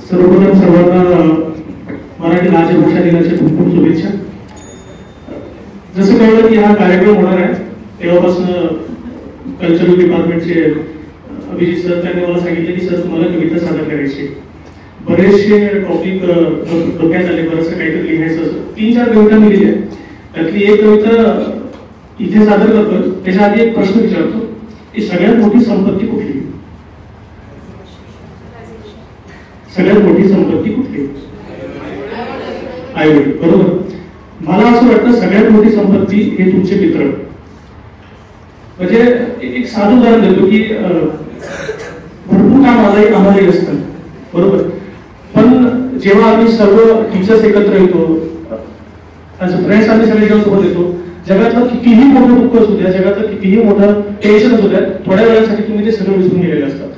सर्वप्रथम सर्वांना मराठी राज्यभाषा दिनाच्या खूप खूप शुभेच्छा। जसं कळलं की हा कार्यक्रम होणार आहे तेव्हापासून कल्चरल डिपार्टमेंटचे अभिजित सर त्यांनी मला सांगितलं की सर तुम्हाला कविता सादर करायची। बरेचसे टॉपिक डोक्यात आले, बरंचसं काहीतरी लिहायचं असं 3-4 कविता मी लिहिल्या। त्यातली एक कविता इथे सादर करतो। त्याच्या आधी एक प्रश्न विचारतो की सगळ्यात मोठी संपत्ती कुठली? सगळ्यात मोठी संपत्ती कुठली? आई वडील, बरोबर। मला असं वाटतं सगळ्यात मोठी संपत्ती हे तुमचे मित्र। म्हणजे एक साधं उदाहरण देतो की भरपूर काम आम्हालाही असतं, बरोबर। पण जेव्हा आम्ही सर्व टीचर्स एकत्र येतो, फ्रेंड्स आम्ही सगळे जेव्हा सोबत येतो, जगातलं कितीही मोठं दुःख असू द्या, जगातलं कितीही मोठं टेन्शन असू द्या, थोड्या वेळासाठी तुम्ही ते सगळं विसरून गेलेले असतात।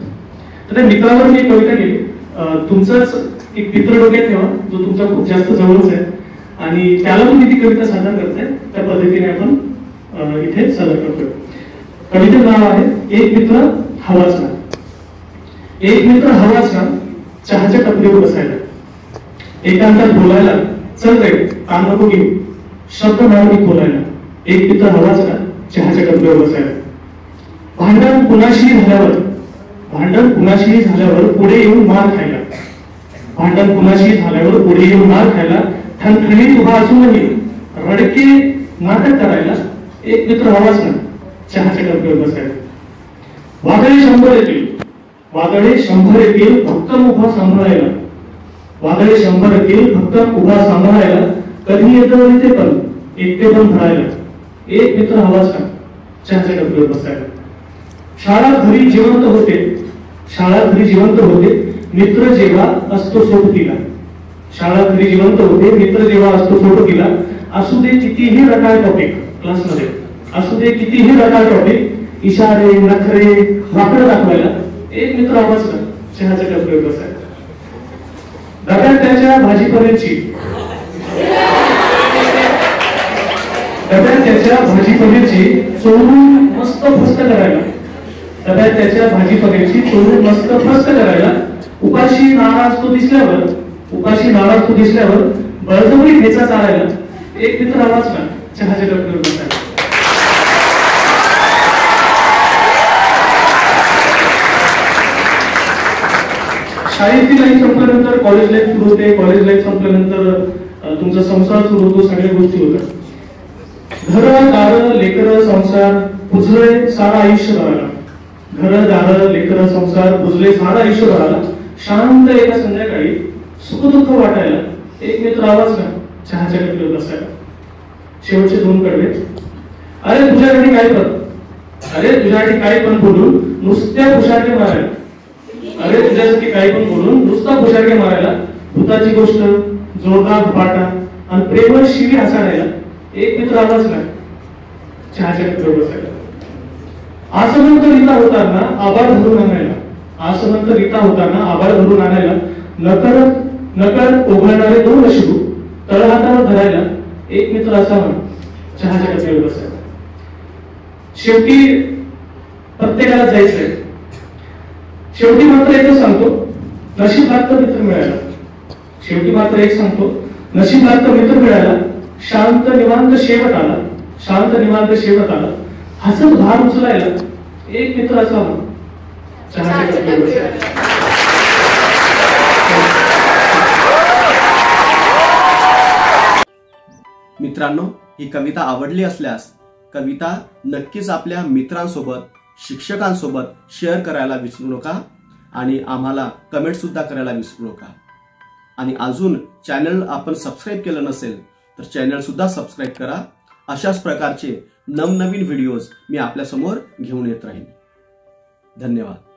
तर त्या मित्रावर मी एक कविता केली। तुमचाच एक मित्र डोक्यात ठेवा जो तुमचा खूप जास्त जवळच आहे आणि त्याला तुम्ही ती कविता सादर करताय, त्या पद्धतीने आपण इथे सादर करतोय। कवितेचं नाव आहे एक मित्र हवाच ना। एक मित्र हवाच ना, चहाच्या टपरीवर बसायला, एकांतात बोलायला, चल रे काम नको घेऊ, शब्द मराठी बोलायला, एक मित्र हवाच ना, चहाच्या टपरीवर बसायला। भांडण कुणाशीही झाल्यावर पुढे येऊन मार खायला, भांडण कुणाशीही झाल्यावर पुढे येऊन मार खायला, ठणठणीत उभा असूनही रडके नाटक करायला, एक मित्र हवाच ना, चहाच्या टपरीवर बसायला। वादळे 100 येतील भक्कम उभा सांभाळायला, वादळे 100 येतील भक्कम उभा सांभाळायला, कधी येतं ते पण एकटे पण भरायला, एक मित्र हवाच ना, चहाच्या टपरीवर बसायला। शाळा घरी जिवंत होते मित्र जेव्हा असतो सोबतीला, शाळा घरी जिवंत होते मित्र जेव्हा असतो सोबतीला, असू दे कितीही रटाळ टॉपिक क्लासमध्ये, असू दे कितीही रटाळ टॉपिक, इशारे नखरे वाकडं दाखवायला, एक मित्र हवाच ना, चहाच्या टपरीवर बसायला। डब्यात त्याच्या भाजी पनीरची चोरून मस्त फस्त करायला, डब्यात त्याच्या भाजी पनीरची चोरून मस्त फस्त करायला, उपाशी नाराज तो दिसल्यावर बळजबरी ठेचा चालायला, एक मित्र हवाच ना, चहाच्या टपरीवर बसायला। शाळेची लाईफ संपल्यानंतर कॉलेज लाईफ सुरू होते, कॉलेज लाईफ संपल्यानंतर तुमचा संसार सुरू होतो, सगळ्या गोष्टी होतात। घर दार लेकर संसार पुजले सारा आयुष्यभराला, घर दार लेकर संसार पुजले सारा आयुष्यभराला, शांत एका संध्याकाळी सुख दुःख वाटायला, एक मित्र हवाच ना, चहाच्या टपरीवर बसायला। शेवटचे 2 कडवे, अरे तुझ्यासाठी काय पण बोलून नुसत्या पुशारके मारायला, अरे तुझ्यासाठी काही पण बोलून नुसता पुशारके मारायला, भूताची गोष्ट जोरदार फटाटा आणि प्रेमळ शिवी हसाडायला, एक मित्र हवाच ना, चहाच्या टपरीवर बसायला। आसमंत रीता होताना आभाळ भरून आणायला, नकळत ओघळणारे 2 अश्रू तळहातावर धरायला, एक मित्र असावा, चहाच्या टपरीवर बसायला। शेवटी प्रत्येकाला जायचंय, शेवटी मात्र एकच सांगतो, नशीब लागतं मित्र मिळायला, शेवटी मात्र एक सांगतो, नशीब लागतं मित्र मिळायला, शांत निवांत शेवट आला, हसत भार उचलायला, एक मित्र असावा, चहाच्या टपरीवर बसायला। मित्रांनो, ही कविता आवडली असल्यास कविता नक्कीच आपल्या मित्रांसोबत, शिक्षकांसोबत शेअर करायला विसरू नका आणि आम्हाला कमेंट सुद्धा करायला विसरू नका। आणि अजून चॅनल आपण सबस्क्राईब केलं नसेल तर चॅनल सुद्धा सबस्क्राईब करा। अशाच प्रकारचे नवनवीन व्हिडिओज मी आपल्यासमोर घेऊन येत राहीन। धन्यवाद।